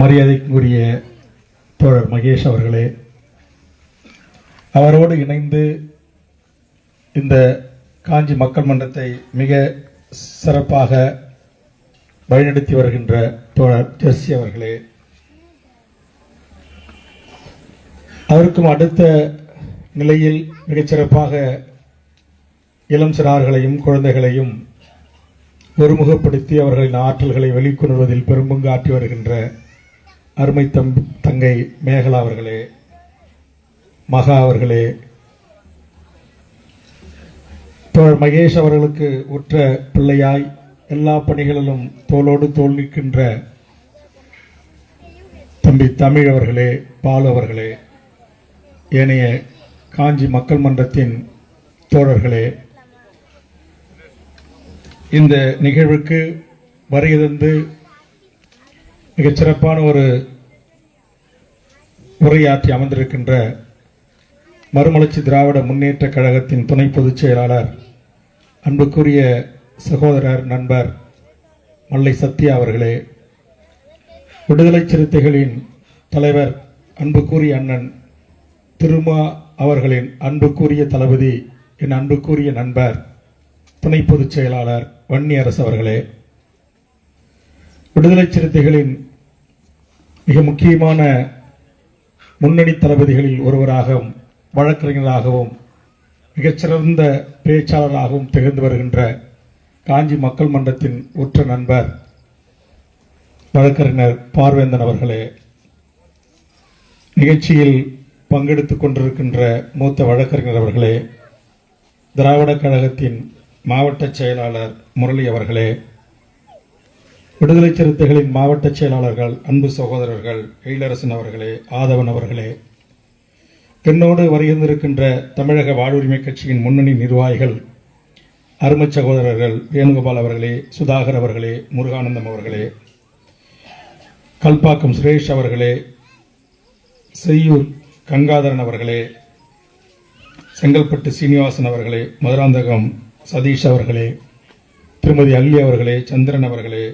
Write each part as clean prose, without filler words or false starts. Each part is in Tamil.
மரியாதைக்குரிய தோழர் மகேஷ் அவர்களே, அவரோடு இணைந்து இந்த காஞ்சி மக்கள் மன்றத்தை மிக சிறப்பாக வழிநடத்தி வருகின்ற தோழர் ஜெர்சி அவர்களே, அதற்கும் அடுத்த நிலையில் மிகச்சிறப்பாக இளம் சிறார்களையும் குழந்தைகளையும் ஒருமுகப்படுத்தி அவர்களின் ஆற்றல்களை வெளிக்கொணர்வதில் பெரும்பங்கு ஆற்றி வருகின்ற அருமை தங்கை மேகலா அவர்களே, மகா அவர்களே, தோழர் மகேஷ் அவர்களுக்கு உற்ற பிள்ளையாய் எல்லா பணிகளிலும் தோளோடு தோள் நிற்கின்ற தம்பி தமிழ் அவர்களே, பாலு அவர்களே, ஏனைய காஞ்சி மக்கள் மன்றத்தின் தோழர்களே, இந்த நிகழ்வுக்கு வருகை தந்து மிகச் சிறப்பான ஒரு உரையாற்றி அமர்ந்திருக்கின்ற மறுமலர்ச்சி திராவிட முன்னேற்ற கழகத்தின் துணை பொதுச் செயலாளர் அன்புக்குரிய சகோதரர் நண்பர் மல்லை சத்யா அவர்களே, விடுதலை சிறுத்தைகளின் தலைவர் அன்புக்குரிய அண்ணன் திருமா அவர்களின் அன்புக்குரிய தளபதி என் அன்புக்குரிய நண்பர் துணை பொதுச் செயலாளர் வன்னி அரசு அவர்களே, விடுதலை சிறுத்தைகளின் மிக முக்கியமான முன்னணி தளபதிகளில் ஒருவராகவும் வழக்கறிஞராகவும் மிகச்சிறந்த பேச்சாளராகவும் திகழ்ந்து வருகின்ற காஞ்சி மக்கள் மன்றத்தின் உற்ற நண்பர் வழக்கறிஞர் பார்வேந்தன் அவர்களே, நிகழ்ச்சியில் பங்கெடுத்துக் கொண்டிருக்கின்ற மூத்த வழக்கறிஞர் அவர்களே, திராவிட கழகத்தின் மாவட்ட செயலாளர் முரளி அவர்களே, விடுதலை சிறுத்தைகளின் மாவட்ட செயலாளர்கள் அன்பு சகோதரர்கள் எழிலரசன் அவர்களே, ஆதவன் அவர்களே, என்னோடு வருகின்றிருக்கின்ற தமிழக வாழ்வுரிமை கட்சியின் முன்னணி நிர்வாகிகள் அருமை சகோதரர்கள் வேணுகோபால் அவர்களே, சுதாகர் அவர்களே, முருகானந்தம் அவர்களே, கல்பாக்கம் சுரேஷ் அவர்களே, செய்யூர் கங்காதரன் அவர்களே, செங்கல்பட்டு சீனிவாசன் அவர்களே, மதுராந்தகம் சதீஷ் அவர்களே, திருமதி அல்லி அவர்களே, சந்திரன் அவர்களே,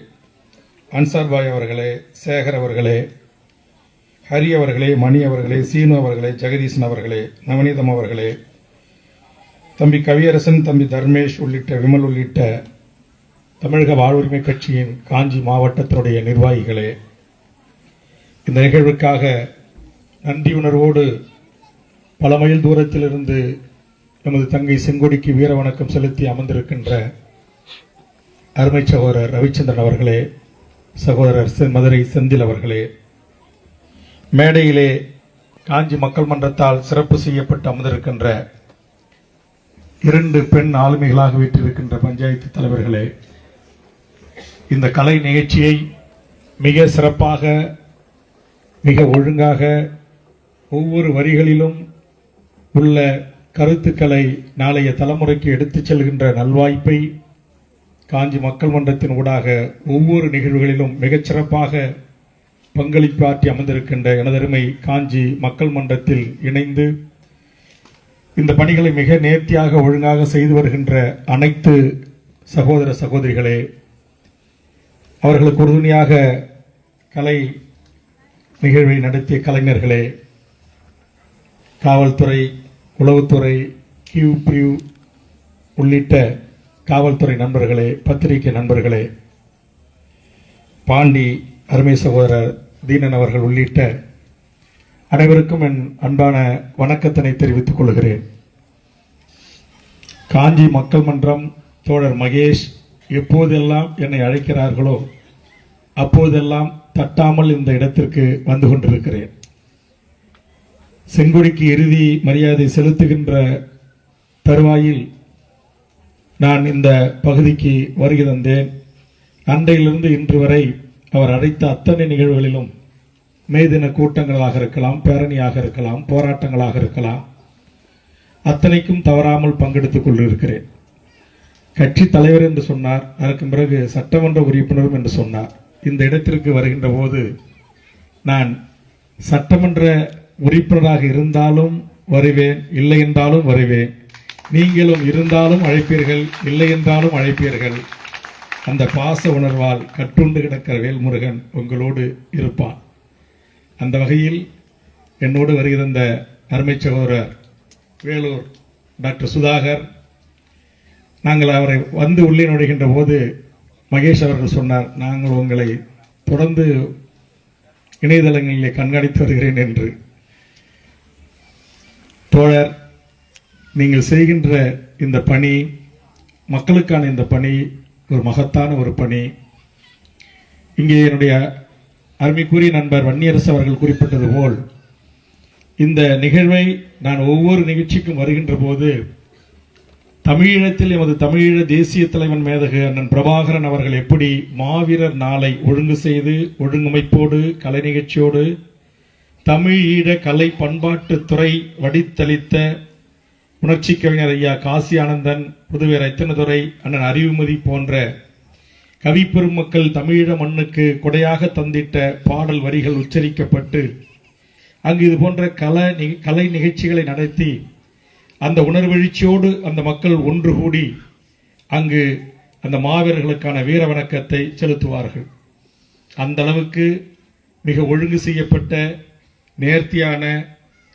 அன்சார்பாய் அவர்களே, சேகர் அவர்களே, ஹரி அவர்களே, மணி அவர்களே, சீனு அவர்களே, ஜெகதீசன் அவர்களே, நவநீதம் அவர்களே, தம்பி கவியரசன், தம்பி தர்மேஷ் உள்ளிட்ட விமல் உள்ளிட்ட தமிழக வாழ்வுரிமை கட்சியின் காஞ்சி மாவட்டத்தினுடைய நிர்வாகிகளே, இந்த நிகழ்வுக்காக நன்றியுணர்வோடு பல மைல் தூரத்திலிருந்து நமது தங்கை செங்கொடிக்கு வீர வணக்கம் செலுத்தி அமர்ந்திருக்கின்ற அருமை சகோதரர் ரவிச்சந்திரன் அவர்களே, சகோதரர் மதுரை செந்தில் அவர்களே, மேடையிலே காஞ்சி மக்கள் மன்றத்தால் சிறப்பு செய்யப்பட்டு அமர்ந்திருக்கின்ற 2 பெண் ஆளுமைகளாக வீட்டிருக்கின்ற பஞ்சாயத்து தலைவர்களே, இந்த கலை நிகழ்ச்சியை மிக சிறப்பாக மிக ஒழுங்காக ஒவ்வொரு வரிகளிலும் உள்ள கருத்துக்களை நாளைய தலைமுறைக்கு எடுத்துச் செல்கின்ற நல்வாய்ப்பை காஞ்சி மக்கள் மன்றத்தின் ஊடாக ஒவ்வொரு நிகழ்வுகளிலும் மிகச்சிறப்பாக பங்களிப்பாற்றி அமர்ந்திருக்கின்ற எனதருமை காஞ்சி மக்கள் மன்றத்தில் இணைந்து இந்த பணிகளை மிக நேர்த்தியாக ஒழுங்காக செய்து வருகின்ற அனைத்து சகோதர சகோதரிகளே, அவர்களுக்கு உறுதுணையாக கலை நிகழ்வை நடத்திய கலைஞர்களே, காவல்துறை, உளவுத்துறை, கியூ உள்ளிட்ட காவல்துறை நண்பர்களே, பத்திரிகை நண்பர்களே, பாண்டி அருமை சகோதரர் தீனன் அவர்கள் உள்ளிட்ட அனைவருக்கும் என் அன்பான வணக்கத்தினை தெரிவித்துக் கொள்கிறேன். காஞ்சி மக்கள் மன்றம் தோழர் மகேஷ் எப்போதெல்லாம் என்னை அழைக்கிறார்களோ அப்போதெல்லாம் தட்டாமல் இந்த இடத்திற்கு வந்து கொண்டிருக்கிறேன். செங்கொடிக்கு இறுதி மரியாதை செலுத்துகின்ற தருவாயில் நான் இந்த பகுதிக்கு வருகை தந்தேன். அன்றையிலிருந்து இன்று வரை அவர் அழைத்த அத்தனை நிகழ்வுகளிலும் மே தின கூட்டங்களாக இருக்கலாம், பேரணியாக இருக்கலாம், போராட்டங்களாக இருக்கலாம், அத்தனைக்கும் தவறாமல் பங்கெடுத்துக் கொண்டிருக்கிறேன். கட்சி தலைவர் என்று சொன்னார், அதற்கு பிறகு சட்டமன்ற உறுப்பினரும் என்று சொன்னார். இந்த இடத்திற்கு வருகின்ற போது நான் சட்டமன்ற உறுப்பினராக இருந்தாலும் வருவேன், இல்லை என்றாலும் வருவேன், நீங்களும் இருந்தாலும் அழைப்பீர்கள், இல்லை என்றாலும் அழைப்பீர்கள். அந்த பாச உணர்வால் கட்டுண்டு கிடக்கிற வேல்முருகன் உங்களோடு இருப்பான். அந்த வகையில் என்னோடு வருகிற இந்த அருமை சகோதரர் வேலூர் டாக்டர் சுதாகர், நாங்கள் அவரை வந்து உள்ளே நுழைகின்ற போது மகேஷ் அவர்கள் சொன்னார், நாங்கள் உங்களை தொடர்ந்து இணையதளங்களிலே கண்காணித்து வருகிறேன் என்று. தோழர், நீங்கள் செய்கின்ற இந்த பணி, மக்களுக்கான இந்த பணி ஒரு மகத்தான ஒரு பணி. இங்கே என்னுடைய அருமைக்குரிய நண்பர் வன்னியரசு அவர்கள் குறிப்பிட்டது போல், இந்த நிகழ்வை நான் ஒவ்வொரு நிகழ்ச்சிக்கும் வருகின்ற போது தமிழீழத்தில் எமது தமிழீழ தேசிய தலைவன் மேதகு அண்ணன் பிரபாகரன் அவர்கள் எப்படி மாவீரர் நாளை ஒழுங்கு செய்து ஒழுங்கமைப்போடு கலை நிகழ்ச்சியோடு தமிழீழ கலை பண்பாட்டுத்துறை வடித்தளித்த உணர்ச்சி கவிஞர் ஐயா காசி ஆனந்தன், புதுவை ரத்தினதுரை, அண்ணன் அறிவுமதி போன்ற கவி பெருமக்கள் தமிழீழ மண்ணுக்கு கொடையாக தந்திட்ட பாடல் வரிகள் உச்சரிக்கப்பட்டு அங்கு இது போன்ற கலை நிகழ்ச்சிகளை நடத்தி அந்த உணர்வெழுச்சியோடு அந்த மக்கள் ஒன்று கூடி அங்கு அந்த மாவீரர்களுக்கான வீர வணக்கத்தை செலுத்துவார்கள். அந்த அளவுக்கு மிக ஒழுங்கு செய்யப்பட்ட, நேர்த்தியான,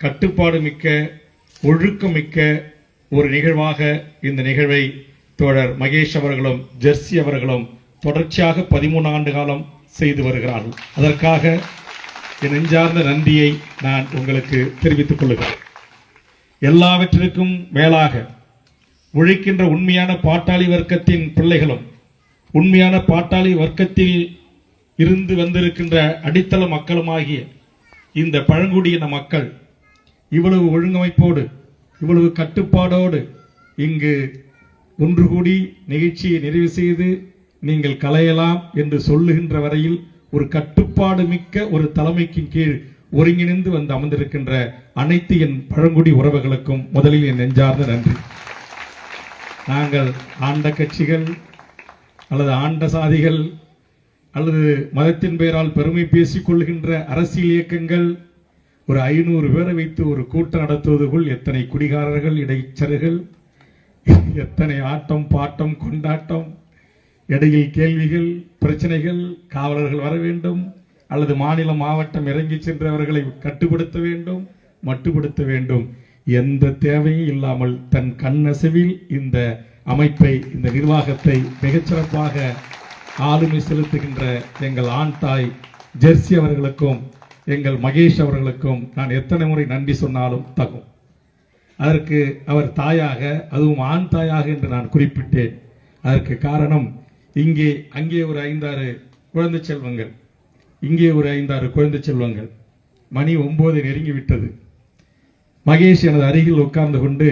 கட்டுப்பாடு மிக்க, ஒழுக்கமிக்க ஒரு நிகழ்வாக இந்த நிகழ்வை தோழர் மகேஷ் அவர்களும் ஜெர்சி அவர்களும் தொடர்ச்சியாக 13 ஆண்டு காலம் செய்து வருகிறார்கள். அதற்காக என் நெஞ்சார்ந்த நன்றியை நான் உங்களுக்கு தெரிவித்துக் கொள்கிறேன். எல்லாவற்றிற்கும் மேலாக உழைக்கின்ற உண்மையான பாட்டாளி வர்க்கத்தின் பிள்ளைகளும், உண்மையான பாட்டாளி வர்க்கத்தில் இருந்து வந்திருக்கின்ற அடித்தள மக்களுமாகிய இந்த பழங்குடியின மக்கள் இவ்வளவு ஒழுங்கமைப்போடு, இவ்வளவு கட்டுப்பாடோடு இங்கு ஒன்று கூடி நிகழ்ச்சியை நிறைவு செய்து நீங்கள் கலையலாம் என்று சொல்லுகின்ற வரையில் ஒரு கட்டுப்பாடு மிக்க ஒரு தலைமைக்கு கீழ் ஒருங்கிணைந்து வந்து அமர்ந்திருக்கின்ற அனைத்து என் பழங்குடி உறவுகளுக்கும் முதலில் என் நெஞ்சார்ந்த நன்றி. நாங்கள் ஆண்ட கட்சிகள் அல்லது ஆண்ட சாதிகள் அல்லது மதத்தின் பெயரால் பெருமை பேசிக் கொள்கின்ற அரசியல் இயக்கங்கள் ஒரு 500 பேரை வைத்து ஒரு கூட்டம் நடத்துவதற்குள் எத்தனை குடிகாரர்கள், இடைச்சர்கள், எத்தனை ஆட்டம் பாட்டம் கொண்டாட்டம், இடையில் கேள்விகள், பிரச்சனைகள், காவலர்கள் வர வேண்டும் அல்லது மாநிலம் மாவட்டம் இறங்கி சென்றவர்களை கட்டுப்படுத்த வேண்டும், மட்டுப்படுத்த வேண்டும். எந்த தேவையும் இல்லாமல் தன் கண்ணசைவில் இந்த அமைப்பை, இந்த நிர்வாகத்தை மிகச்சிறப்பாக ஆளுமை செலுத்துகின்ற எங்கள் ஆண் தாய் ஜெர்சி அவர்களுக்கும் எங்கள் மகேஷ் அவர்களுக்கும் நான் எத்தனை முறை நன்றி சொன்னாலும் தகும். அதற்கு அவர் தாயாக, அதுவும் ஆண் தாயாக என்று நான் குறிப்பிட்டேன். அதற்கு காரணம், இங்கே அங்கே ஒரு 5-6 குழந்தை செல்வங்கள், இங்கே ஒரு 5-6 குழந்தை செல்வங்கள். மணி 9 நெருங்கிவிட்டது. மகேஷ் எனது அருகில் உட்கார்ந்து கொண்டு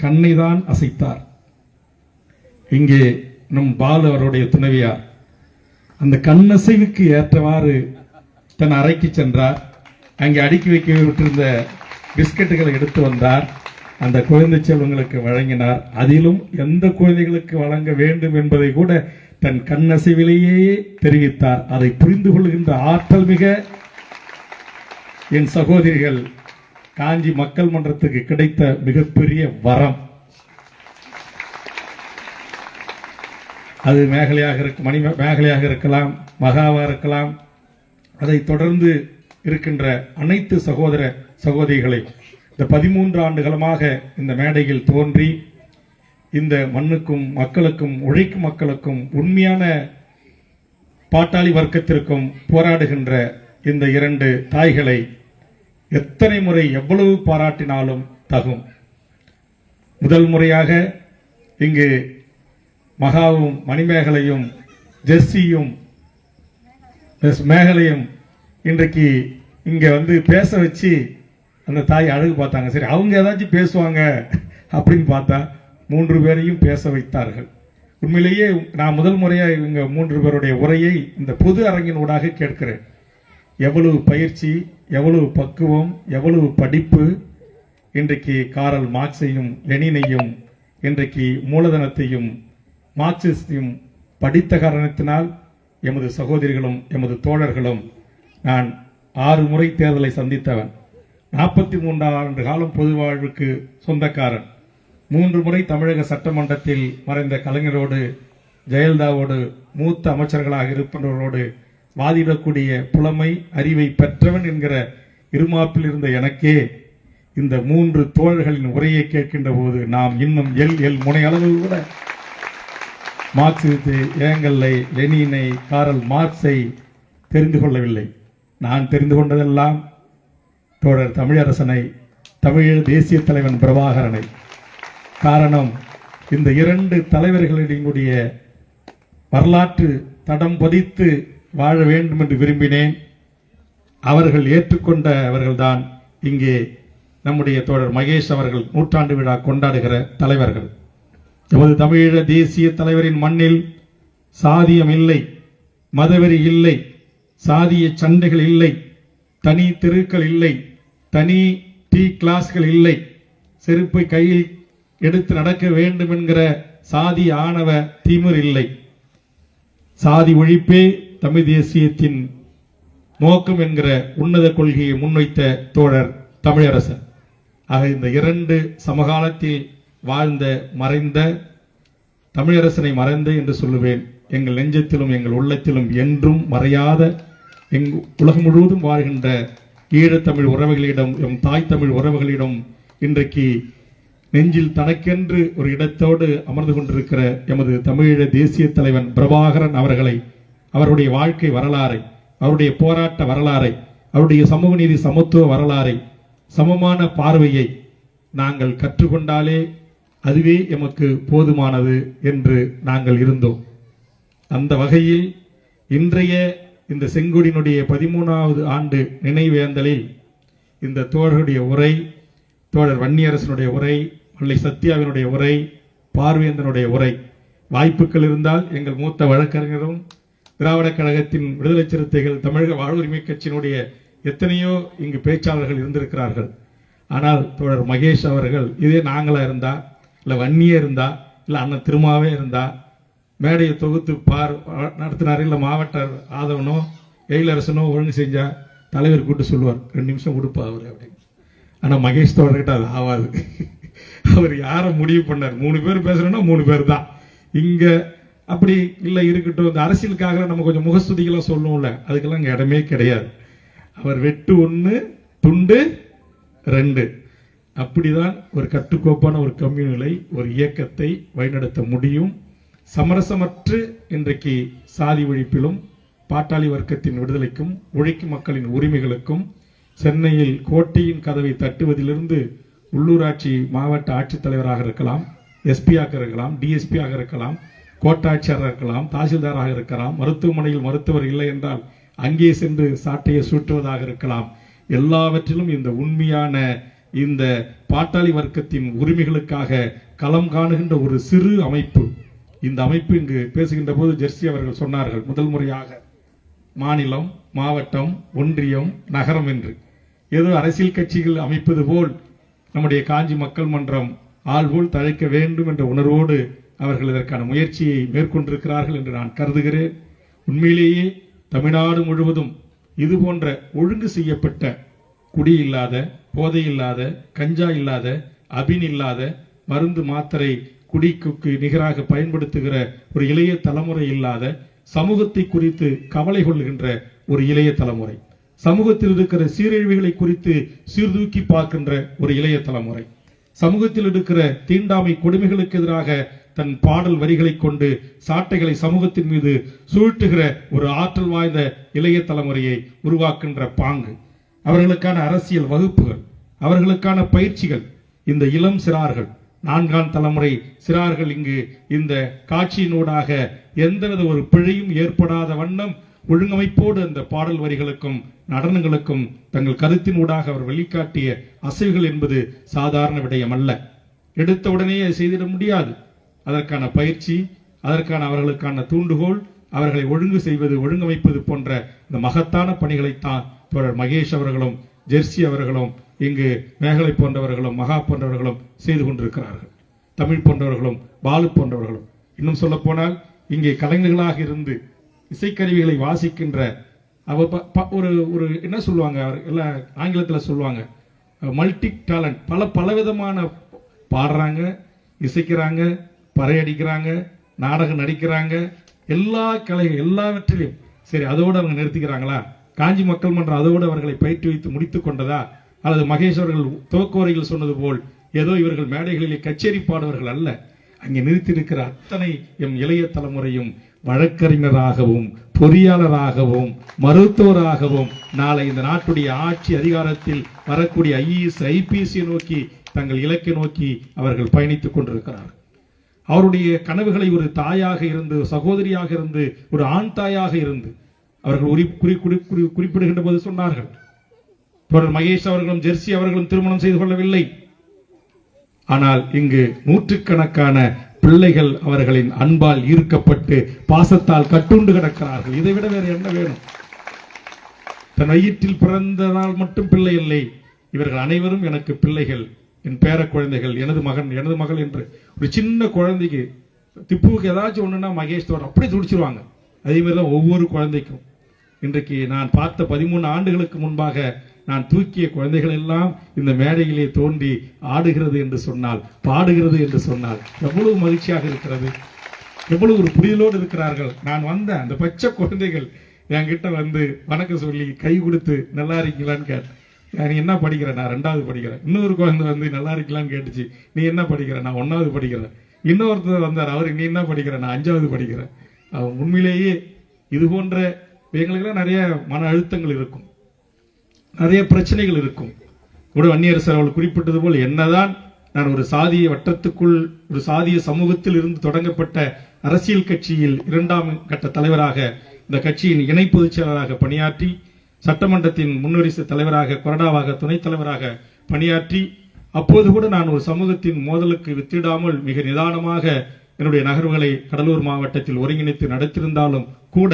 கண்ணை தான் அசைத்தார். இங்கே நம் பாலு அவருடைய துணைவியார் அந்த கண்ணசைவுக்கு ஏற்றவாறு தன் அறைக்கு சென்றார். அங்கே அடுக்கி வைக்க விட்டிருந்த பிஸ்கட்டுகளை எடுத்து வந்தார். அந்த குழந்தை செல்வங்களுக்கு வழங்கினார். அதிலும் எந்த குழந்தைகளுக்கு வழங்க வேண்டும் என்பதை கூட தன் கண்ணசைவிலேயே தெரிவித்தார். அதை புரிந்து கொள்கின்ற ஆற்றல் மிக என் சகோதரிகள் காஞ்சி மக்கள் மன்றத்துக்கு கிடைத்த மிகப்பெரிய வரம். அது மேகலையாக மணி மேகலையாக இருக்கலாம், மகாவா இருக்கலாம். அதை தொடர்ந்து இருக்கின்ற அனைத்து சகோதர சகோதரிகளை இந்த 13 ஆண்டு காலமாக இந்த மேடையில் தோன்றி இந்த மண்ணுக்கும் மக்களுக்கும், உழைக்கும் மக்களுக்கும், உண்மையான பாட்டாளி வர்க்கத்திற்கும் போராடுகின்ற இந்த 2 தாய்களை எத்தனை முறை எவ்வளவு பாராட்டினாலும் தகும். முதல் முறையாக இங்கு மகாவும் மணிமேகலையும் ஜெர்சியும் மேகலையும் இன்றைக்கு இங்க வந்து பேச வச்சு அந்த தாய் அழகு பார்த்தாங்க. சரி, அவங்க ஏதாச்சும் பேசுவாங்க அப்படின்னு பார்த்தா 3 பேரையும் பேச வைத்தார்கள். உண்மையிலேயே நான் முதல் முறையா இவங்க 3 பேருடைய உரையை இந்த பொது அரங்கின் ஊடாக கேட்கிறேன். எவ்வளவு பயிற்சி, எவ்வளவு பக்குவம், எவ்வளவு படிப்பு. இன்றைக்கு காரல் மார்க்ஸையும் லெனினையும், இன்றைக்கு மூலதனத்தையும் மார்க்சிஸ்டையும் படித்த காரணத்தினால் எமது சகோதரிகளும் எமது தோழர்களும், நான் 6 முறை தேர்தலை சந்தித்தவன், 43 ஆண்டு காலம் பொது வாழ்வுக்கு சொந்தக்காரன், 3 முறை தமிழக சட்டமன்றத்தில் மறைந்த கலைஞரோடு, ஜெயலலிதாவோடு, மூத்த அமைச்சர்களாக இருப்பவர்களோடு வாதிடக்கூடிய புலமை அறிவை பெற்றவன் என்கிற இருமாப்பில் இருந்த எனக்கே இந்த 3 தோழர்களின் உரையை கேட்கின்ற போது நாம் இன்னும் எல் முனை அளவு கூட மார்க்சிசத்தை, ஏங்கல்லை, லெனினை, காரல் மார்க்ஸை தெரிந்து கொள்ளவில்லை. நான் தெரிந்து கொண்டதெல்லாம் தோழர் தமிழரசனை, தமிழ் தேசிய தலைவன் பிரபாகரனை. காரணம், இந்த 2 தலைவர்களினுடைய வரலாற்று தடம் பதித்து வாழ வேண்டும் என்று விரும்பினேன். அவர்கள் ஏற்றுக்கொண்டவர்கள்தான் இங்கே நம்முடைய தோழர் மகேஷ் அவர்கள் 100ஆண்டு விழா கொண்டாடுகிற தலைவர்கள். எமது தமிழீழ தேசிய தலைவரின் மண்ணில் சாதியம் இல்லை, மதவெறி இல்லை, சாதிய சண்டைகள் இல்லை, தனி தெருக்கள் இல்லை, தனி டீ கிளாஸ்கள் இல்லை, செருப்பை கையில் எடுத்து நடக்க வேண்டும் என்கிற சாதி ஆணவ திமிர் இல்லை. சாதி ஒழிப்பே தமிழ் தேசியத்தின் நோக்கம் என்கிற உன்னத கொள்கையை முன்வைத்த தோழர் தமிழரசன். ஆக இந்த 2 சமகாலத்தில் வாழ்ந்த மறைந்த தமிழரசனை மறைந்த என்று சொல்லுவேன். எங்கள் நெஞ்சத்திலும் எங்கள் உள்ளத்திலும் என்றும் மறையாத உலகம் முழுவதும் வாழ்கின்ற ஈழத்தமிழ் உறவுகளிடம், எம் தாய் தமிழ் உறவுகளிடம் இன்றைக்கு நெஞ்சில் தனக்கென்று ஒரு இடத்தோடு அமர்ந்து கொண்டிருக்கிற எமது தமிழீழ தேசிய தலைவன் பிரபாகரன் அவர்களை, அவருடைய வாழ்க்கை வரலாறை, அவருடைய போராட்ட வரலாறை, அவருடைய சமூக நீதி சமத்துவ வரலாறை, சமமான பார்வையை நாங்கள் கற்றுக்கொண்டாலே அதுவே எமக்கு போதுமானது என்று நாங்கள் இருந்தோம். அந்த வகையில் இன்றைய இந்த செங்கொடியினுடைய 13வது ஆண்டு நினைவேந்தலில் இந்த தோழருடைய உரை, தோழர் வன்னியரசனுடைய உரை, மல்லை சத்யாவினுடைய உரை, பார்வேந்தனுடைய உரை, வாய்ப்புகள் இருந்தால் எங்கள் மூத்த வழக்கறிஞரும் திராவிட கழகத்தின் விடுதலை சிறுத்தைகள் தமிழக வாழ்வுரிமை கட்சியினுடைய எத்தனையோ இங்கு பேச்சாளர்கள் இருந்திருக்கிறார்கள். ஆனால் தோழர் மகேஷ் அவர்கள் இதே நாங்களா இருந்தா, இல்லை வன்னியே இருந்தா, இல்லை அண்ணன் திருமாவே இருந்தா மேடையை தொகுத்து நடத்தினார், இல்லை மாவட்ட ஆதவனோ எழிலரசனோ ஒழுங்கு செஞ்சா தலைவர் கூட்டு சொல்லுவார் 2 நிமிஷம் கொடுப்பா அவர் அப்படின்னு. ஆனால் மகேஷ் தோழர்கிட்ட அது ஆகாது. அவர் யாரை முடிவு பண்ணார்? 3 பேர் பேசுறோம்னா 3 பேர் தான். இங்க அப்படி இல்லை, இருக்கட்டும், இந்த அரசியலுக்காக நம்ம கொஞ்சம் முகஸ்துதிகளாக சொல்லணும்ல, அதுக்கெல்லாம் இங்கே இடமே கிடையாது. அவர் வெட்டு 1 துண்டு 2 அப்படிதான் ஒரு கட்டுக்கோப்பான ஒரு கம்யூனலை, ஒரு இயக்கத்தை வழிநடத்த முடியும். சமரசமற்று இன்றைக்கு சாதி ஒழிப்பிலும் பாட்டாளி வர்க்கத்தின் விடுதலைக்கும் உழைக்கும் மக்களின் உரிமைகளுக்கும் சென்னையில் கோட்டையின் கதவை தட்டுவதிலிருந்து உள்ளூராட்சி மாவட்ட ஆட்சித்தலைவராக இருக்கலாம், எஸ்பியாக இருக்கலாம், டிஎஸ்பியாக இருக்கலாம், கோட்டாட்சியராக இருக்கலாம், தாசில்தாராக இருக்கலாம், மருத்துவமனையில் மருத்துவர் இல்லை என்றால் அங்கே சென்று சாட்டையை சூட்டுவதாக இருக்கலாம். எல்லாவற்றிலும் இந்த உண்மையான இந்த பாட்டாளி வர்க்கத்தின் உரிமைகளுக்காக களம் காணுகின்ற ஒரு சிறு அமைப்பு. இந்த அமைப்பு இங்கு பேசுகின்ற போது ஜெர்சி அவர்கள் சொன்னார்கள், முதல் முறையாக மாநிலம், மாவட்டம், ஒன்றியம், நகரம் என்று ஏதோ அரசியல் கட்சிகள் அமைப்பது போல் நம்முடைய காஞ்சி மக்கள் மன்றம் ஆள்போல் தழைக்க வேண்டும் என்ற உணர்வோடு அவர்கள் இதற்கான முயற்சியை மேற்கொண்டிருக்கிறார்கள் என்று நான் கருதுகிறேன். உண்மையிலேயே தமிழ்நாடு முழுவதும் இது போன்ற ஒழுங்கு செய்யப்பட்ட குடியில்லாத, போதை இல்லாத, கஞ்சா இல்லாத, அபின் இல்லாத, மருந்து மாத்திரை குடிக்கு நிகராக பயன்படுத்துகிற ஒரு இளைய தலைமுறை இல்லாத, சமூகத்தை குறித்து கவலை கொள்ளுகின்ற ஒரு இளைய தலைமுறை, சமூகத்தில் இருக்கிற சீரழிவுகளை குறித்து சீர்தூக்கி பார்க்கின்ற ஒரு இளைய தலைமுறை, சமூகத்தில் இருக்கிற தீண்டாமை கொடுமைகளுக்கு எதிராக தன் பாடல் வரிகளை கொண்டு சாட்டைகளை சமூகத்தின் மீது சூழ்த்துகிற ஒரு ஆற்றல் வாய்ந்த இளைய தலைமுறையை உருவாக்குகின்ற பாங்கு, அவர்களுக்கான அரசியல் வகுப்புகள், அவர்களுக்கான பயிற்சிகள், இந்த இளம் சிறார்கள், 4ஆம் தலைமுறை சிறார்கள் இங்கு இந்த காட்சியினூடாக எந்தவித ஒரு பிழையும் ஏற்படாத வண்ணம் ஒழுங்கமைப்போடு அந்த பாடல் வரிகளுக்கும் நடனங்களுக்கும் தங்கள் கருத்தினூடாக அவர் வெளிக்காட்டிய அசைவுகள் என்பது சாதாரண விடயம் அல்ல. எடுத்த உடனே அதை செய்திட முடியாது. அதற்கான பயிற்சி, அதற்கான அவர்களுக்கான தூண்டுகோல், அவர்களை ஒழுங்கு செய்வது, ஒழுங்கமைப்பது போன்ற இந்த மகத்தான பணிகளைத்தான் தோழர் மகேஷ் அவர்களும் ஜெர்சி அவர்களும் இங்கு மேகலை போன்றவர்களும் மகா போன்றவர்களும் செய்து கொண்டிருக்கிறார்கள். தமிழ் போன்றவர்களும் பாலு போன்றவர்களும், இன்னும் சொல்ல போனால் இங்கே கலைஞர்களாக இருந்து இசைக்கருவிகளை வாசிக்கின்ற ஒரு என்ன சொல்லுவாங்க, எல்லாம் ஆங்கிலத்தில் சொல்லுவாங்க, மல்டி டேலண்ட், பலவிதமான பாடுறாங்க, இசைக்கிறாங்க, பறையடிக்கிறாங்க, நாடகம் நடிக்கிறாங்க, எல்லா கலைகள் எல்லாவற்றிலும் சரி, அதோடு அவங்க நிறுத்திக்கிறாங்களா? காஞ்சி மக்கள் மன்றம் அதோடு அவர்களை பயிற்றுவித்து முடித்துக் கொண்டதா? அல்லது மகேஷ் அவர்கள் துவக்கோரையில் சொன்னது போல் ஏதோ இவர்கள் மேடைகளிலே கச்சேரி பாடுவர்கள் அல்ல. அங்கே நிறுத்தியிருக்கிற அத்தனை எம் இளைய தலைமுறையும் வழக்கறிஞராகவும் பொறியாளராகவும் மருத்துவராகவும் நாளை இந்த நாட்டுடைய ஆட்சி அதிகாரத்தில் வரக்கூடிய ஐஏஎஸ் ஐபிஎஸ் நோக்கி தங்கள் இலக்கை நோக்கி அவர்கள் பயணித்துக் கொண்டிருக்கிறார்கள். அவருடைய கனவுகளை ஒரு தாயாக இருந்து, சகோதரியாக இருந்து, ஒரு ஆண் தாயாக இருந்து அவர்கள் குறிப்பிடுகின்ற போது சொன்னார்கள், தொடர் மகேஷ் அவர்களும் ஜெர்சி அவர்களும் திருமணம் செய்து கொள்ளவில்லை. ஆனால் இங்கு நூற்றுக்கணக்கான பிள்ளைகள் அவர்களின் அன்பால் ஈர்க்கப்பட்டு பாசத்தால் கட்டுண்டு கிடக்கிறார்கள். இதை விட வேறு என்ன வேணும்? தன் வயிற்றில் பிறந்ததால் மட்டும் பிள்ளை இல்லை, இவர்கள் அனைவரும் எனக்கு பிள்ளைகள், என் பேர குழந்தைகள், எனது மகன், எனது மகள் என்று. ஒரு சின்ன குழந்தைக்கு திப்புவுக்கு ஏதாச்சும் ஒண்ணுன்னா மகேஷ் தோட அப்படியே துடிச்சிருவாங்க. அதே மாதிரிதான் ஒவ்வொரு குழந்தைக்கும். இன்றைக்கு நான் பார்த்த 13 ஆண்டுகளுக்கு முன்பாக நான் தூக்கிய குழந்தைகள் எல்லாம் இந்த மேடையிலே தோன்றி ஆடுகிறது என்று சொன்னால், பாடுகிறது என்று சொன்னால் எவ்வளவு மகிழ்ச்சியாக இருக்கிறது, எவ்வளவு ஒரு புரிதலோடு இருக்கிறார்கள். நான் வந்த அந்த பச்சை குழந்தைகள் என்கிட்ட வந்து வணக்கம் சொல்லி கை கொடுத்து நல்லா இருக்கீங்களான்னு கேட்டேன். நீ என்ன படிக்கிற? நான் 2வது படிக்கிறேன். இன்னொரு குழந்தை வந்து நல்லா இருக்கலான்னு கேட்டுச்சு. நீ என்ன படிக்கிற? நான் 1வது படிக்கிறேன். இன்னொருத்தர் வந்தார், அவரு நீ என்ன படிக்கிற? நான் 5வது படிக்கிறேன். உண்மையிலேயே இது போன்ற எங்களுக்கெல்லாம் நிறைய மன அழுத்தங்கள் இருக்கும், நிறைய பிரச்சனைகள் இருக்கும். கூட வன்னியரசர் அவர்கள் குறிப்பிட்டது போல், என்னதான் நான் ஒரு சாதிய வட்டத்துக்குள், ஒரு சாதிய சமூகத்தில் இருந்து தொடங்கப்பட்ட அரசியல் கட்சியில் 2ஆம் கட்ட தலைவராக, இந்த கட்சியின் இணை பொதுச் செயலராக பணியாற்றி, சட்டமன்றத்தின் முன்வரிசை தலைவராக, கொறடாவாக, துணைத் தலைவராக பணியாற்றி, அப்போது கூட நான் ஒரு சமூகத்தின் மோதலுக்கு வித்திடாமல் மிக நிதானமாக என்னுடைய நகர்வுகளை கடலூர் மாவட்டத்தில் ஒருங்கிணைத்து நடத்தியிருந்தாலும் கூட,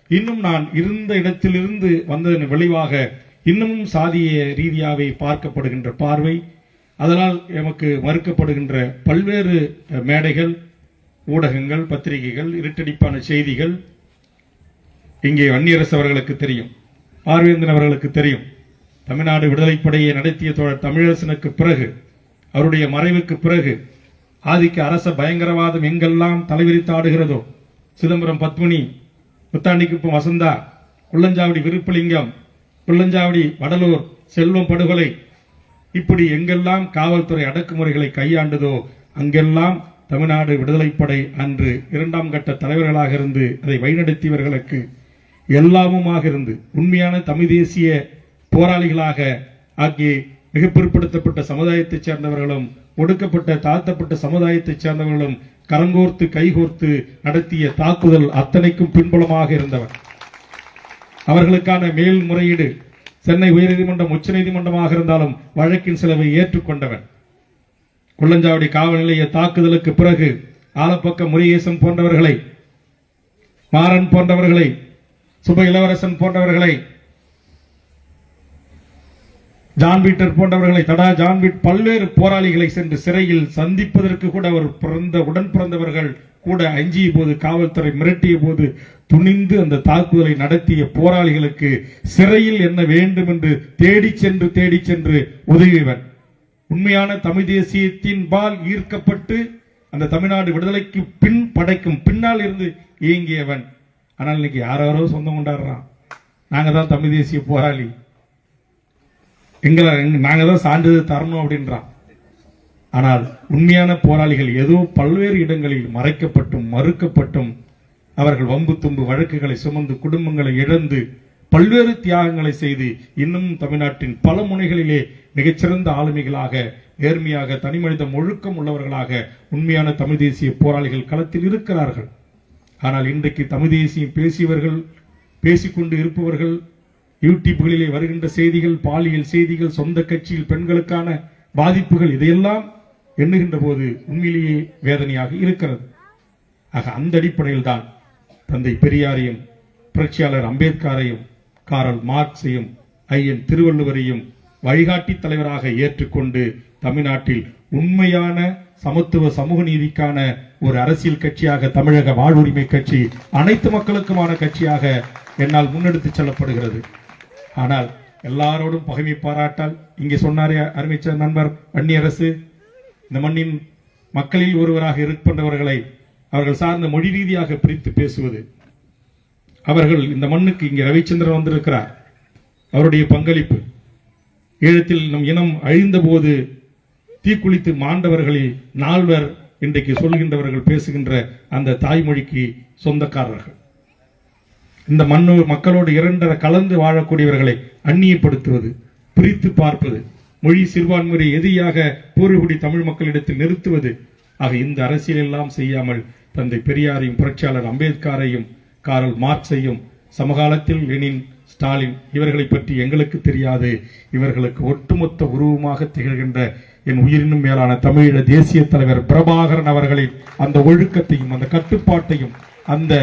இன்னும் நான் இருந்த இடத்திலிருந்து வந்ததன் விளைவாக இன்னமும் சாதிய ரீதியாகவே பார்க்கப்படுகின்ற பார்வை, அதனால் எமக்கு மறுக்கப்படுகின்ற பல்வேறு மேடைகள், ஊடகங்கள், பத்திரிகைகள், இருட்டடிப்பான செய்திகள். இங்கே வன்னியரசு அவர்களுக்கு தெரியும், பார்வேந்தன் அவர்களுக்கு தெரியும், தமிழ்நாடு விடுதலைப்படையை நடத்திய தோழர் தமிழரசனுக்கு பிறகு, அவருடைய மறைவுக்கு பிறகு ஆதிக்க அரச பயங்கரவாதம் எங்கெல்லாம் தலைவிரித்தாடுகிறதோ, சிதம்பரம் பத்மினி, முத்தாண்டிக்குப்பம் வசந்தா, குள்ளஞ்சாவடி விருப்பலிங்கம், குள்ளஞ்சாவடி வடலூர் செல்வம் படுகொலை, இப்படி எங்கெல்லாம் காவல்துறை அடக்குமுறைகளை கையாண்டதோ அங்கெல்லாம் தமிழ்நாடு விடுதலைப்படை அன்று 2ஆம் கட்ட தலைவர்களாக இருந்து அதை வழிநடத்தியவர்களுக்கு எல்லாமுமாக இருந்து உண்மையான தமிழ் தேசிய போராளிகளாக ஆக்கி மிக பிற்படுத்தப்பட்ட சமுதாயத்தைச் சேர்ந்தவர்களும் ஒடுக்கப்பட்ட தாழ்த்தப்பட்ட சமுதாயத்தைச் சேர்ந்தவர்களும் கரங்கோர்த்து கைகோர்த்து நடத்திய தாக்குதல் அத்தனைக்கும் பின்புலமாக இருந்தவர். அவர்களுக்கான மேல்முறையீடு சென்னை உயர்நீதிமன்றம், உச்ச நீதிமன்றமாக இருந்தாலும் வழக்கின் செலவை ஏற்றுக்கொண்டவன். குள்ளஞ்சாவடி காவல் நிலைய தாக்குதலுக்கு பிறகு ஆலப்பக்கம் முருகேசன் போன்றவர்களை, மாறன் போன்றவர்களை, சுப இளவரசன் போன்றவர்களை, ஜான் பீட்டர் போன்றவர்களை, தடா ஜான் பீட் பல்வேறு போராளிகளை சென்று சிறையில் சந்திப்பதற்கு கூட அவர் உடன் பிறந்தவர்கள் கூட அஞ்சிய போது, காவல்துறை மிரட்டிய போது துணிந்து அந்த தாக்குதலை நடத்திய போராளிகளுக்கு சிறையில் என்ன வேண்டும் என்று தேடி சென்று உதவியவன். உண்மையான தமிழ் தேசியத்தின் பால் ஈர்க்கப்பட்டு அந்த தமிழ்நாடு விடுதலைக்கு படைக்கும் பின்னால் இருந்து இயங்கியவன். ஆனால் இன்னைக்கு யாரோ சொந்தம் கொண்டாடுறான், நாங்க தான் தமிழ் தேசிய போராளி, நாங்க தான் சான்றிதழ் தரணும் அப்படின்றான். ஆனால் உண்மையான போராளிகள் ஏதோ பல்வேறு இடங்களில் மறைக்கப்பட்டும் மறுக்கப்பட்டும் அவர்கள் வம்பு தும்பு வழக்குகளை சுமந்து குடும்பங்களை இழந்து பல்வேறு தியாகங்களை செய்து இன்னும் தமிழ்நாட்டின் பல முனைகளிலே மிகச்சிறந்த ஆளுமைகளாக, நேர்மையாக, தனிமனித ஒழுக்கம் உள்ளவர்களாக உண்மையான தமிழ் தேசிய போராளிகள் களத்தில் இருக்கிறார்கள். ஆனால் இன்றைக்கு தமிழ் தேசியம் பேசியவர்கள், பேசிக்கொண்டு இருப்பவர்கள், யூடியூப்களிலே வருகின்ற செய்திகள், பாலியல் செய்திகள், சொந்த கட்சியில் பெண்களுக்கான பாதிப்புகள், இதையெல்லாம் எண்ணுகின்ற போது உண்மையிலேயே வேதனையாக இருக்கிறது. ஆக அந்த அடிப்படையில் தான் தந்தை பெரியாரையும், புரட்சியாளர் அம்பேத்கரையும், காரல் மார்க்ஸையும், ஐயன் திருவள்ளுவரையும் வழிகாட்டி தலைவராக ஏற்றுக்கொண்டு தமிழ்நாட்டில் உண்மையான சமத்துவ சமூக நீதிக்கான ஒரு அரசியல் கட்சியாக தமிழக வாழ்வுரிமை கட்சி அனைத்து மக்களுக்குமான கட்சியாக என்னால் முன்னெடுத்து செல்லப்படுகிறது. ஆனால் எல்லாரோடும் பகைமை பாராட்டால், இங்கே சொன்னாரே அருமைச்சர் நண்பர் வன்னியரசு, இந்த மண்ணின் மக்களில் ஒருவராக இருக்கின்றவர்களை அவர்கள் சார்ந்த மொழி ரீதியாக பிரித்து பேசுவது, அவர்கள் இந்த மண்ணுக்கு இங்கே ரவிச்சந்திரன் வந்திருக்கிறார். அவருடைய பங்களிப்பு ஈழத்தில் நம் இனம் அழிந்த போது தீக்குளித்து மாண்டவர்களில் 4 இன்றைக்கு சொல்கின்றவர்கள் பேசுகின்ற அந்த தாய்மொழிக்கு சொந்தக்காரர்கள். இந்த மக்களோடு 2 கலந்து வாழக்கூடியவர்களை அந்நியப்படுத்துவது, பிரித்து பார்ப்பது, மொழி சிறுபான்முறை எதிரியாக பூர்வகுடி தமிழ் மக்களிடத்தில் நிறுத்துவது ஆக இந்த அரசியல் எல்லாம் செய்யாமல் தந்தை பெரியாரையும் புரட்சியாளர் அம்பேத்கரையும் காரல் மார்க்ஸையும் சமகாலத்தில் லெனின், ஸ்டாலின் இவர்களை பற்றி எங்களுக்கு தெரியாது, இவர்களுக்கு ஒட்டுமொத்த உருவமாக திகழ்கின்ற என் உயிரினும் மேலான தமிழீழ தேசிய தலைவர் பிரபாகரன் அவர்களின் அந்த ஒழுக்கத்தையும் அந்த கட்டுப்பாட்டையும் அந்த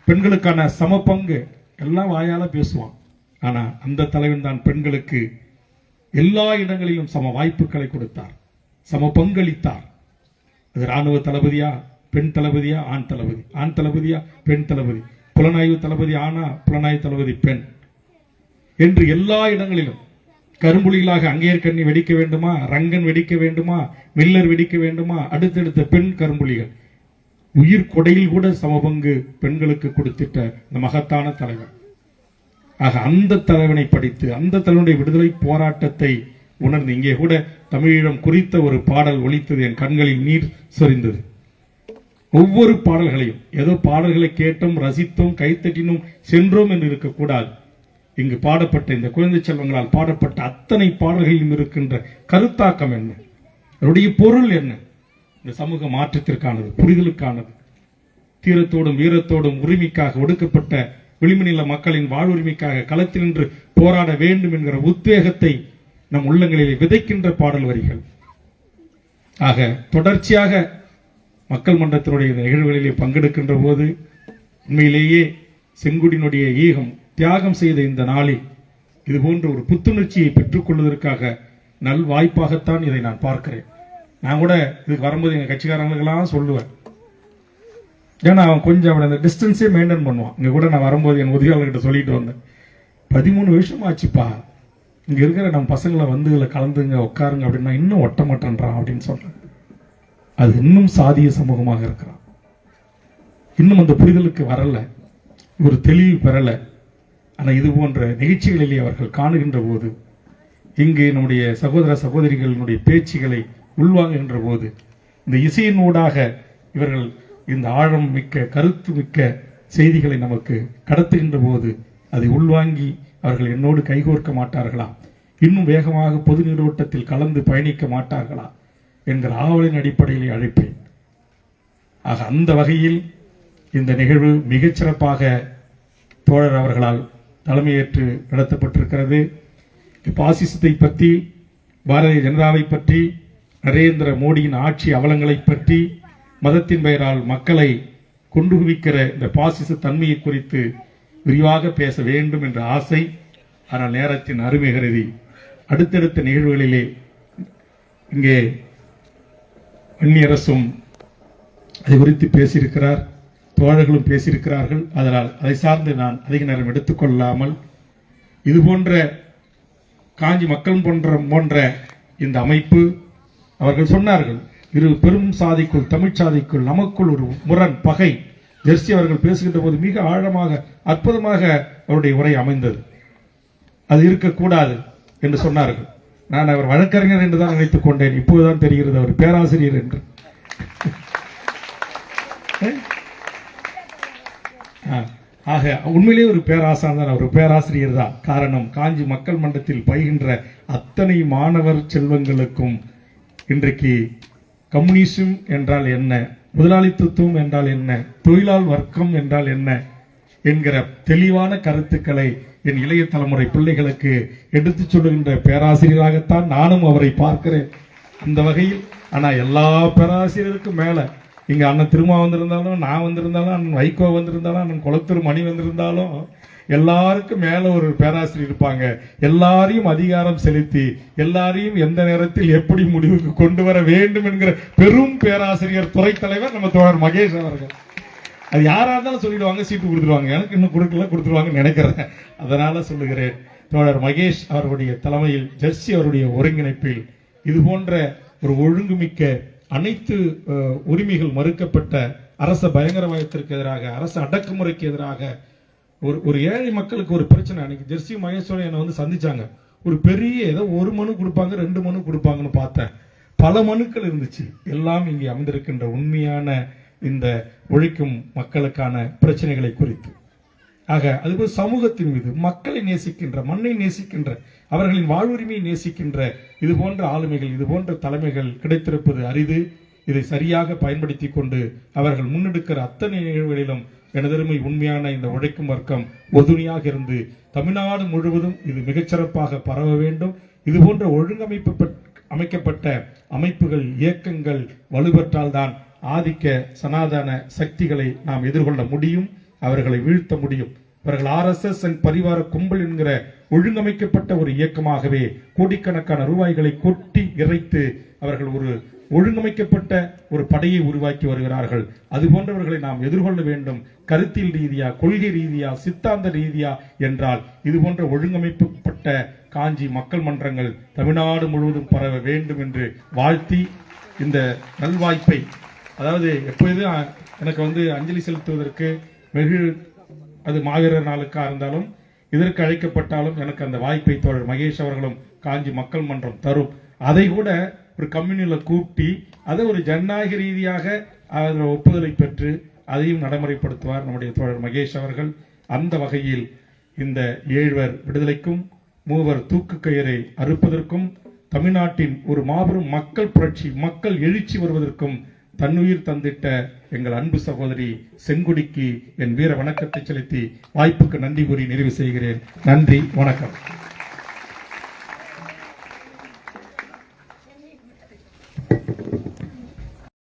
பெண்களுக்கான சம பங்கு எல்லாம் வாயால பேசுவான். ஆனா அந்த தலைவன் தான் பெண்களுக்கு எல்லா இடங்களிலும் சம வாய்ப்புகளை கொடுத்தார், சம பங்களித்தார். அது ராணுவ தளபதியா, பெண் தளபதியா, ஆண் தளபதி, ஆண் தளபதியா, பெண் தளபதி, புலனாய்வு தளபதி ஆனா, புலனாய்வு தளபதி பெண் என்று எல்லா இடங்களிலும் கரும்புலிகளாக அங்கேயர்கண்ணி வெடிக்க வேண்டுமா, ரங்கன் வெடிக்க வேண்டுமா, மில்லர் வெடிக்க வேண்டுமா, அடுத்தடுத்த பெண் கரும்புலிகள் உயிர் கொடையில் கூட சமபங்கு பெண்களுக்கு கொடுத்திட்ட இந்த மகத்தான தலைவர். ஆக அந்த தலைவனை படித்து அந்த தலைவனுடைய விடுதலை போராட்டத்தை உணர்ந்து இங்கே கூட தமிழீழம் குறித்த ஒரு பாடல் ஒலித்தது, என் கண்களில் நீர் சொரிந்தது. ஒவ்வொரு பாடல்களையும் ஏதோ பாடல்களை கேட்டோம், ரசித்தோம், கைத்தட்டினோம், சென்றோம் என்று இருக்கக்கூடாது. இங்கு பாடப்பட்ட இந்த குழந்தை செல்வங்களால் பாடப்பட்ட அத்தனை பாடல்களிலும் இருக்கின்ற கருத்தாக்கம் என்ன, அவருடைய பொருள் என்ன, இந்த சமூக மாற்றத்திற்கானது, புரிதலுக்கானது, தீரத்தோடும் வீரத்தோடும் உரிமைக்காக ஒடுக்கப்பட்ட விளிம்புநில மக்களின் வாழ்வுரிமைக்காக களத்தில் நின்று போராட வேண்டும் என்கிற உத்வேகத்தை நம் உள்ளங்களிலே விதைக்கின்ற பாடல் வரிகள். ஆக தொடர்ச்சியாக மக்கள் மன்றத்தினுடைய நிகழ்வுகளிலே பங்கெடுக்கின்ற போது உண்மையிலேயே செங்குடியினுடைய ஈகம் தியாகம் செய்த இந்த நாளில் இது போன்ற ஒரு புத்துணர்ச்சியை பெற்றுக் கொள்வதற்காக நல் வாய்ப்பாகத்தான் இதை நான் பார்க்கிறேன். நான் கூட இதுக்கு வரும்போது எங்க கட்சிக்காரங்களுக்கெல்லாம் சொல்லுவேன், ஏன்னா அவன் கொஞ்சம் அந்த டிஸ்டன்ஸே மெயின்டைன் பண்ணுவான். இங்க கூட நான் வரும்போது என் உதவியாளர்கிட்ட சொல்லிட்டு வந்தேன், 13 வருஷம் ஆச்சுப்பா இங்க இருக்கிற நம்ம பசங்களை வந்து இதுல கலந்துங்க உட்காருங்க அப்படின்னா இன்னும் ஒட்ட மாட்டேன்றான் அப்படின்னு சொல்றேன். அது இன்னும் சாதிய சமூகமாக இருக்கிறான், இன்னும் அந்த புரிதலுக்கு வரல, ஒரு தெளிவு பெறல. ஆனா இது போன்ற நிகழ்ச்சிகளிலே அவர்கள் காணுகின்ற போது, இங்கு நம்முடைய சகோதர சகோதரிகளினுடைய பேச்சுகளை உள்வாங்குகின்ற போது, இந்த இசையின் ஊடாக இவர்கள் இந்த ஆழம் மிக்க கருத்து மிக்க செய்திகளை நமக்கு கடத்துகின்ற போது அதை உள்வாங்கி அவர்கள் என்னோடு கைகோர்க்க மாட்டார்களா, இன்னும் வேகமாக பொது நீரோட்டத்தில் கலந்து பயணிக்க மாட்டார்களா என்கிற ஆவலின் அடிப்படையிலே அழைப்பேன். ஆக அந்த வகையில் இந்த நிகழ்வு மிகச்சிறப்பாக தோழர் அவர்களால் தலைமையேற்று நடத்தப்பட்டிருக்கிறது. பாசிசத்தை பற்றி, பாரதிய ஜனதாவை பற்றி, நரேந்திர மோடியின் ஆட்சி அவலங்களை பற்றி, மதத்தின் பெயரால் மக்களை கொண்டு குவிக்கிற இந்த பாசிச தன்மையை குறித்து விரிவாக பேச வேண்டும் என்ற ஆசை. ஆனால் நேரத்தின் அருமை கருதி அடுத்தடுத்த நிகழ்வுகளிலே இங்கே அந்நியரசும் அது குறித்து பேசியிருக்கிறார், தோழர்களும் பேசியிருக்கிறார்கள். அதனால் அதை சார்ந்து நான் அதிக நேரம் எடுத்துக்கொள்ளாமல், இது போன்ற காஞ்சி மக்கள் போன்ற இந்த அமைப்பு, அவர்கள் சொன்னார்கள், இரு பெரும் சாதிக்குள், தமிழ் சாதிக்குள் நமக்குள் ஒரு முரண், பகை. ஜெர்சி அவர்கள் பேசுகின்ற போது மிக ஆழமாக அற்புதமாக அவருடைய உரை அமைந்தது. அது இருக்கக்கூடாது என்று சொன்னார்கள். நான் அவர் வழக்கறிஞர் என்று தான் நினைத்துக் கொண்டேன், இப்போதுதான் தெரிகிறது அவர் பேராசிரியர் என்று. ஆக உண்மையிலேயே ஒரு பேராசான் தான், அவர் பேராசிரியர் தான். காரணம், காஞ்சி மக்கள் மன்றத்தில் பயிகின்ற அத்தனை மாணவர் செல்வங்களுக்கும் இன்றைக்கு கம்யூனிசம் என்றால் என்ன, முதலாளித்துவம் என்றால் என்ன, தொழிலாளர் வர்க்கம் என்றால் என்ன என்கிற தெளிவான கருத்துக்களை என் இளைய தலைமுறை பிள்ளைகளுக்கு எடுத்துச் சொல்லுகின்ற பேராசிரியராகத்தான் நானும் அவரை பார்க்கிறேன். அந்த வகையில் ஆனா எல்லா பேராசிரியருக்கும் மேல இங்க அண்ணன் திருமா வந்திருந்தாலும், நான் வந்திருந்தாலும், அண்ணன் வைகோ வந்திருந்தாலும், அண்ணன் குளத்தூர் மணி வந்திருந்தாலும், எல்லாருக்கும் மேல ஒரு பேராசிரியர் இருப்பாங்க. எல்லாரையும் அதிகாரம் செலுத்தி எல்லாரையும் எந்த நேரத்தில் எப்படி முடிவுக்கு கொண்டு வர வேண்டும் என்கிற பெரும் பேராசிரியர், துறை தலைவர் நம்ம தோழர் மகேஷ் அவர்கள். அது யாரா இருந்தாலும் சொல்லிடுவாங்க, சீட்டு கொடுத்துருவாங்க. எனக்கு இன்னும் கொடுத்துருவாங்கன்னு நினைக்கிறேன். அதனால சொல்லுகிறேன், தோழர் மகேஷ் அவருடைய தலைமையில், ஜெர்சி அவருடைய ஒருங்கிணைப்பில் இது போன்ற ஒரு ஒழுங்குமிக்க, அனைத்து உரிமைகள் மறுக்கப்பட்ட, அரச பயங்கரவாதத்திற்கு எதிராக, அரசு அடக்குமுறைக்கு எதிராக ஒரு ஏழை மக்களுக்கு ஒரு பிரச்சனை. அன்னைக்கு ஜெர்சி மகேஸ்வரன் என்னை வந்து சந்திச்சாங்க. ஒரு பெரிய ஏதோ ஒரு மனு கொடுப்பாங்க, 2 மனு கொடுப்பாங்கன்னு பார்த்தேன். பல மனுக்கள் இருந்துச்சு. எல்லாம் இங்கே அமைந்திருக்கின்ற உண்மையான இந்த உழைக்கும் மக்களுக்கான பிரச்சனைகளை குறித்து. ஆக அதுபோல் சமூகத்தின் மீது மக்களை நேசிக்கின்ற, மண்ணை நேசிக்கின்ற, அவர்களின் வாழ்வுரிமையை நேசிக்கின்ற இது போன்ற ஆளுமைகள், இது போன்ற தலைமைகள் கிடைத்திருப்பது அரிது. இதை சரியாக பயன்படுத்தி கொண்டு அவர்கள் முன்னெடுக்கிற அத்தனை நிகழ்வுகளிலும் எனதருமை உண்மையான இந்த உழைக்கும் வர்க்கம் உறுதுணையாக இருந்து தமிழ்நாடு முழுவதும் இது மிகச்சிறப்பாக பரவ வேண்டும். இது போன்ற அமைக்கப்பட்ட அமைப்புகள், இயக்கங்கள் வலுப்பெற்றால்தான் ஆதிக்க சனாதன சக்திகளை நாம் எதிர்கொள்ள முடியும், அவர்களை வீழ்த்த முடியும். இவர்கள் RSS பரிவார கும்பல் என்கிற ஒழுங்கமைக்கப்பட்ட ஒரு இயக்கமாகவே கோடிக்கணக்கான ரூபாய்களை கொட்டி இறைத்து அவர்கள் ஒரு ஒழுங்கமைக்கப்பட்ட ஒரு படையை உருவாக்கி வருகிறார்கள். அது போன்றவர்களை நாம் எதிர்கொள்ள வேண்டும். கருத்தியல் ரீதியா, கொள்கை ரீதியா, சித்தாந்த ரீதியா என்றால் இது போன்ற ஒழுங்கமைக்கப்பட்ட காஞ்சி மக்கள் மன்றங்கள் தமிழ்நாடு முழுவதும் பரவ வேண்டும் என்று வாழ்த்தி இந்த நல்வாய்ப்பை, அதாவது எப்போதும் எனக்கு வந்து அஞ்சலி செலுத்துவதற்கு அது மாவீரர் நாளுக்காக இருந்தாலும் இதற்கு அழைக்கப்பட்டாலும் எனக்கு அந்த வாய்ப்பை தோழர் மகேஷ் அவர்களும் காஞ்சி மக்கள் மன்றம் தரும். அதை கூட ஒரு கம்யூனில கூட்டி அதை ஒரு ஜனநாயக ரீதியாக அதில் ஒப்புதலை பெற்று அதையும் நடைமுறைப்படுத்துவார் நம்முடைய தோழர் மகேஷ் அவர்கள். அந்த வகையில் இந்த 7 விடுதலைக்கும் 3 தூக்கு கயிறை அறுப்பதற்கும் தமிழ்நாட்டின் ஒரு மாபெரும் மக்கள் புரட்சி, மக்கள் எழுச்சி வருவதற்கும் தன்னுயிர் தந்திட்ட எங்கள் அன்பு சகோதரி செங்கொடிக்கு என் வீர வணக்கத்தை செலுத்தி வாய்ப்புக்கு நன்றி கூறி நிறைவு செய்கிறேன். நன்றி, வணக்கம்.